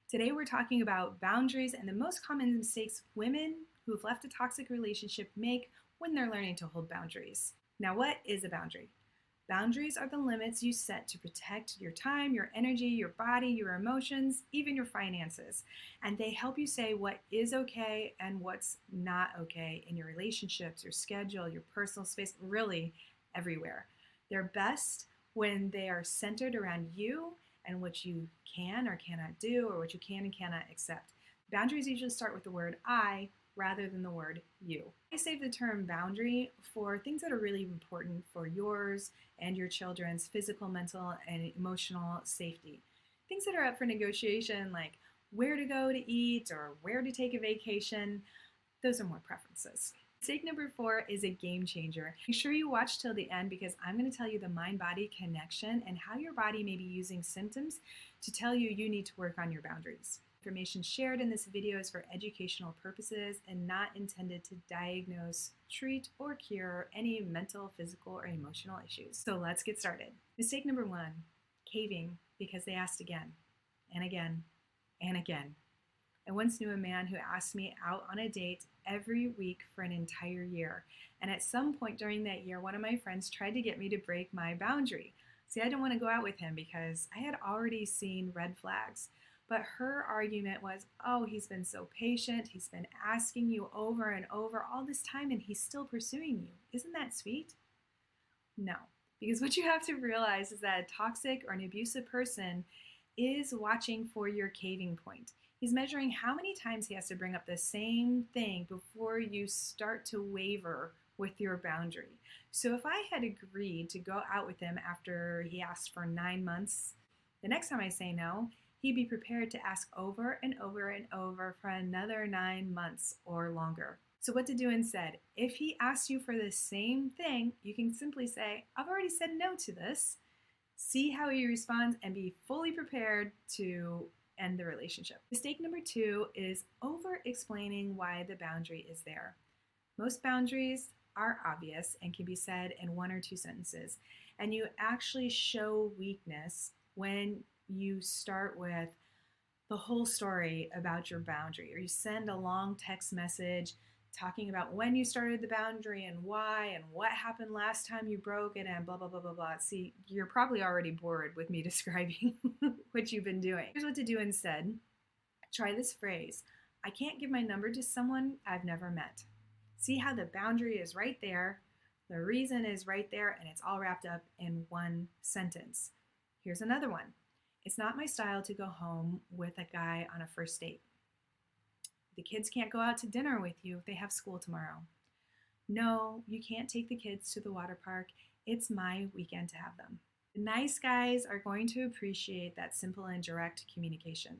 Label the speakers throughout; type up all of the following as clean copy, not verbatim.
Speaker 1: Today we're talking about boundaries and the most common mistakes women who've left a toxic relationship make when they're learning to hold boundaries. Now, what is a boundary? Boundaries are the limits you set to protect your time, your energy, your body, your emotions, even your finances. And they help you say what is okay and what's not okay in your relationships, your schedule, your personal space, really everywhere. They're best when they are centered around you and what you can or cannot do or what you can and cannot accept. Boundaries usually start with the word I rather than the word you. I save the term boundary for things that are really important for yours and your children's physical, mental, and emotional safety. Things that are up for negotiation, like where to go to eat or where to take a vacation, those are more preferences. Mistake number 4 is a game changer. Make sure you watch till the end because I'm going to tell you the mind-body connection and how your body may be using symptoms to tell you you need to work on your boundaries. Information shared in this video is for educational purposes and not intended to diagnose, treat, or cure any mental, physical, or emotional issues. So let's get started. Mistake number 1, caving because they asked again and again and again. I once knew a man who asked me out on a date every week for an entire year. And at some point during that year, one of my friends tried to get me to break my boundary. See, I didn't want to go out with him because I had already seen red flags. But her argument was, oh, he's been so patient. He's been asking you over and over all this time and he's still pursuing you. Isn't that sweet? No, because what you have to realize is that a toxic or an abusive person is watching for your caving point. He's measuring how many times he has to bring up the same thing before you start to waver with your boundary. So if I had agreed to go out with him after he asked for 9 months, the next time I say no, he'd be prepared to ask over and over and over for another 9 months or longer. So what to do instead? If he asks you for the same thing, you can simply say, I've already said no to this. See how he responds and be fully prepared to end the relationship. Mistake number 2 is over-explaining why the boundary is there. Most boundaries are obvious and can be said in 1 or 2 sentences, and you actually show weakness when you start with the whole story about your boundary, or you send a long text message talking about when you started the boundary and why and what happened last time you broke it and blah, blah, blah, blah, blah. See, you're probably already bored with me describing what you've been doing. Here's what to do instead. Try this phrase. I can't give my number to someone I've never met. See how the boundary is right there, the reason is right there, and it's all wrapped up in one sentence. Here's another one. It's not my style to go home with a guy on a first date. The kids can't go out to dinner with you if they have school tomorrow. No, you can't take the kids to the water park. It's my weekend to have them. The nice guys are going to appreciate that simple and direct communication.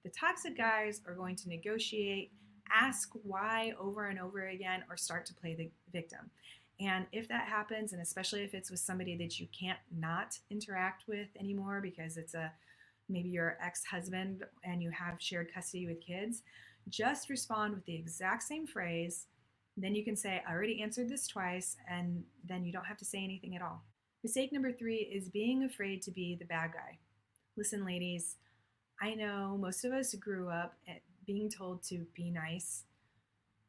Speaker 1: The toxic guys are going to negotiate, ask why over and over again, or start to play the victim. And if that happens, and especially if it's with somebody that you can't not interact with anymore because it's maybe your ex-husband and you have shared custody with kids, just respond with the exact same phrase. Then you can say, I already answered this twice, and then you don't have to say anything at all. Mistake number 3 is being afraid to be the bad guy. Listen, ladies, I know most of us grew up being told to be nice,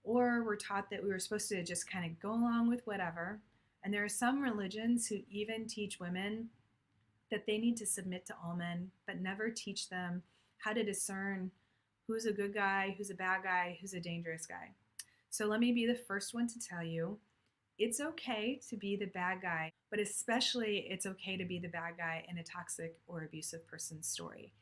Speaker 1: or we're taught that we were supposed to just kind of go along with whatever. And there are some religions who even teach women that they need to submit to all men, but never teach them how to discern who's a good guy, who's a bad guy, who's a dangerous guy. So let me be the first one to tell you, it's okay to be the bad guy, but especially it's okay to be the bad guy in a toxic or abusive person's story.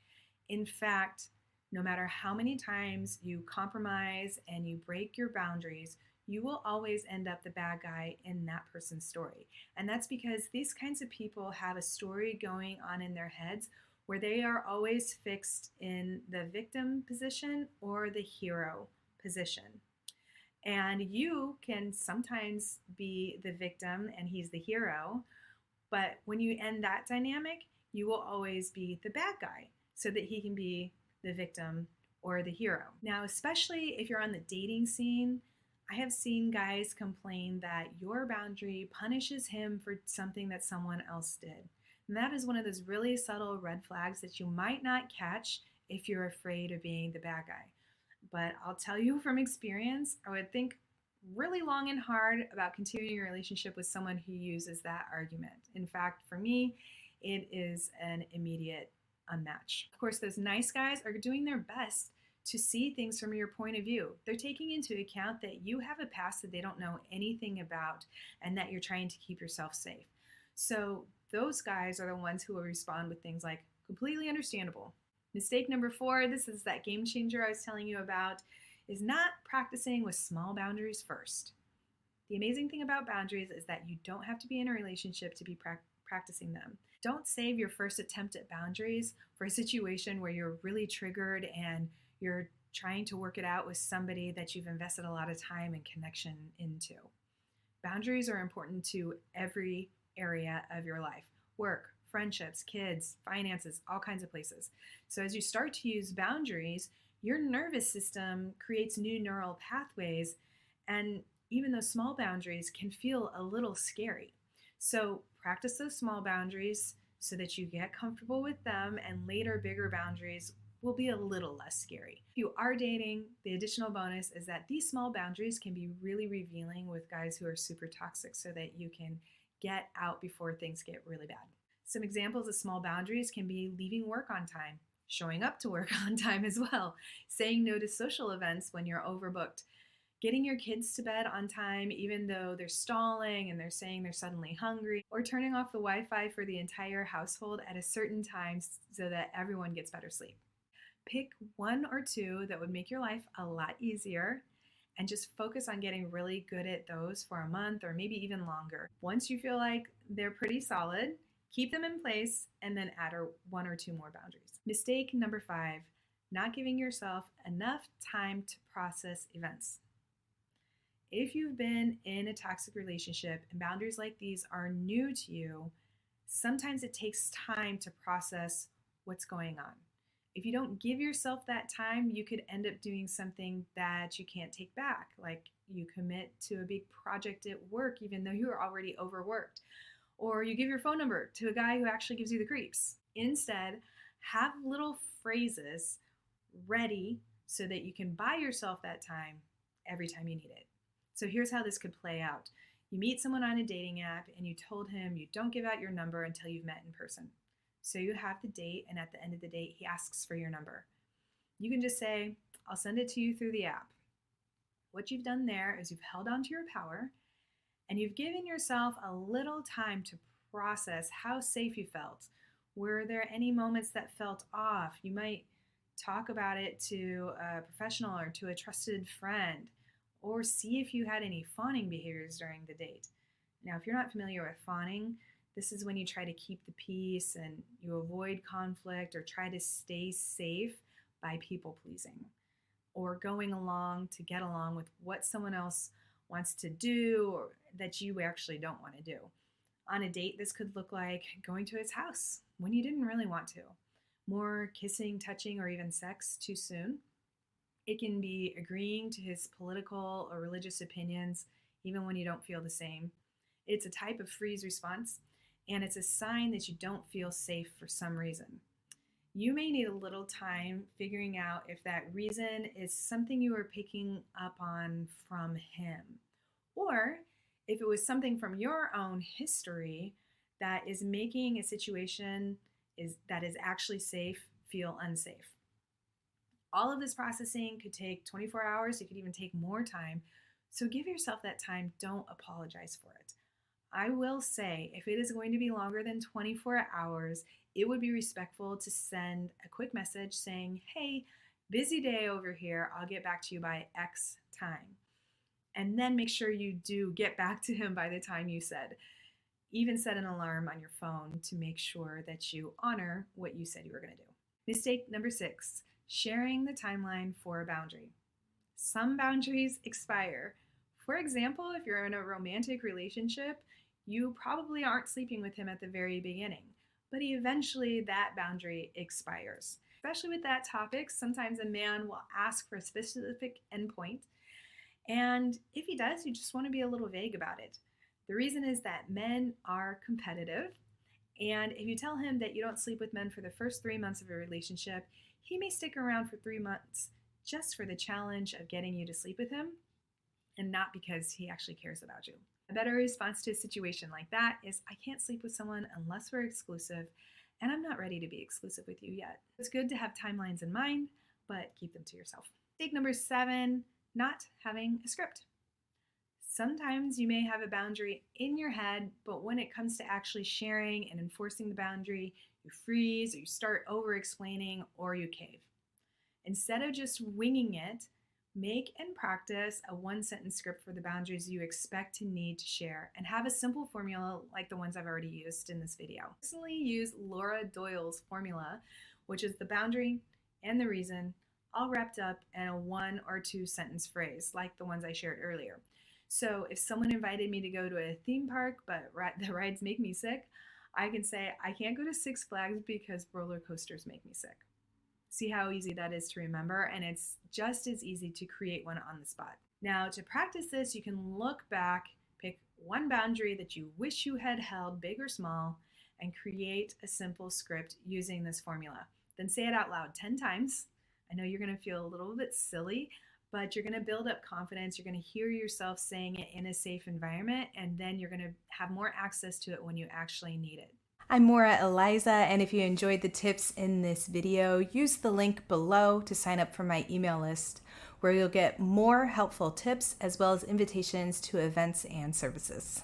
Speaker 1: In fact, no matter how many times you compromise and you break your boundaries, you will always end up the bad guy in that person's story. And that's because these kinds of people have a story going on in their heads where they are always fixed in the victim position or the hero position. And you can sometimes be the victim and he's the hero, but when you end that dynamic, you will always be the bad guy so that he can be the victim or the hero. Now, especially if you're on the dating scene, I have seen guys complain that your boundary punishes him for something that someone else did. And that is one of those really subtle red flags that you might not catch if you're afraid of being the bad guy. But I'll tell you from experience, I would think really long and hard about continuing a relationship with someone who uses that argument. In fact, for me, it is an immediate unmatch. Of course, those nice guys are doing their best to see things from your point of view. They're taking into account that you have a past that they don't know anything about and that you're trying to keep yourself safe. So those guys are the ones who will respond with things like completely understandable. Mistake number 4, this is that game changer I was telling you about, is not practicing with small boundaries first. The amazing thing about boundaries is that you don't have to be in a relationship to be practicing them. Don't save your first attempt at boundaries for a situation where you're really triggered and you're trying to work it out with somebody that you've invested a lot of time and connection into. Boundaries are important to every area of your life: work, friendships, kids, finances, all kinds of places. So as you start to use boundaries, your nervous system creates new neural pathways, and even those small boundaries can feel a little scary. So practice those small boundaries so that you get comfortable with them, and later bigger boundaries will be a little less scary. If you are dating, the additional bonus is that these small boundaries can be really revealing with guys who are super toxic, so that you can get out before things get really bad. Some examples of small boundaries can be leaving work on time, showing up to work on time as well, saying no to social events when you're overbooked, getting your kids to bed on time even though they're stalling and they're saying they're suddenly hungry, or turning off the Wi-Fi for the entire household at a certain time so that everyone gets better sleep. Pick 1 or 2 that would make your life a lot easier, and just focus on getting really good at those for a month or maybe even longer. Once you feel like they're pretty solid, keep them in place and then add 1 or 2 more boundaries. Mistake number 5, not giving yourself enough time to process events. If you've been in a toxic relationship and boundaries like these are new to you, sometimes it takes time to process what's going on. If you don't give yourself that time, you could end up doing something that you can't take back, like you commit to a big project at work even though you are already overworked, or you give your phone number to a guy who actually gives you the creeps. Instead, have little phrases ready so that you can buy yourself that time every time you need it. So here's how this could play out. You meet someone on a dating app and you told him you don't give out your number until you've met in person. So you have the date, and at the end of the date, he asks for your number. You can just say, I'll send it to you through the app. What you've done there is you've held on to your power, and you've given yourself a little time to process how safe you felt. Were there any moments that felt off? You might talk about it to a professional or to a trusted friend, or see if you had any fawning behaviors during the date. Now, if you're not familiar with fawning, this is when you try to keep the peace and you avoid conflict or try to stay safe by people pleasing or going along to get along with what someone else wants to do or that you actually don't want to do. On a date, this could look like going to his house when you didn't really want to, more kissing, touching, or even sex too soon. It can be agreeing to his political or religious opinions even when you don't feel the same. It's a type of freeze response, and it's a sign that you don't feel safe for some reason. You may need a little time figuring out if that reason is something you are picking up on from him, or if it was something from your own history that is making a situation that is actually safe feel unsafe. All of this processing could take 24 hours. It could even take more time. So give yourself that time. Don't apologize for it. I will say, if it is going to be longer than 24 hours, it would be respectful to send a quick message saying, hey, busy day over here. I'll get back to you by X time. And then make sure you do get back to him by the time you said. Even set an alarm on your phone to make sure that you honor what you said you were going to do. Mistake number 6, sharing the timeline for a boundary. Some boundaries expire. For example, if you're in a romantic relationship, you probably aren't sleeping with him at the very beginning, but eventually that boundary expires. Especially with that topic, sometimes a man will ask for a specific endpoint, and if he does, you just want to be a little vague about it. The reason is that men are competitive, and if you tell him that you don't sleep with men for the first 3 months of a relationship, he may stick around for 3 months just for the challenge of getting you to sleep with him and not because he actually cares about you. A better response to a situation like that is, I can't sleep with someone unless we're exclusive, and I'm not ready to be exclusive with you yet. It's good to have timelines in mind, but keep them to yourself. Mistake number 7, not having a script. Sometimes you may have a boundary in your head, but when it comes to actually sharing and enforcing the boundary, you freeze, or you start over explaining, or you cave. Instead of just winging it, make and practice a 1-sentence script for the boundaries you expect to need to share, and have a simple formula like the ones I've already used in this video. I personally use Laura Doyle's formula, which is the boundary and the reason all wrapped up in a 1 or 2 sentence phrase like the ones I shared earlier. So if someone invited me to go to a theme park but the rides make me sick, I can say, I can't go to Six Flags because roller coasters make me sick. See how easy that is to remember, and it's just as easy to create one on the spot. Now, to practice this, you can look back, pick one boundary that you wish you had held, big or small, and create a simple script using this formula. Then say it out loud 10 times. I know you're going to feel a little bit silly, but you're going to build up confidence. You're going to hear yourself saying it in a safe environment, and then you're going to have more access to it when you actually need it. I'm Maura Eliza, and if you enjoyed the tips in this video, use the link below to sign up for my email list, where you'll get more helpful tips as well as invitations to events and services.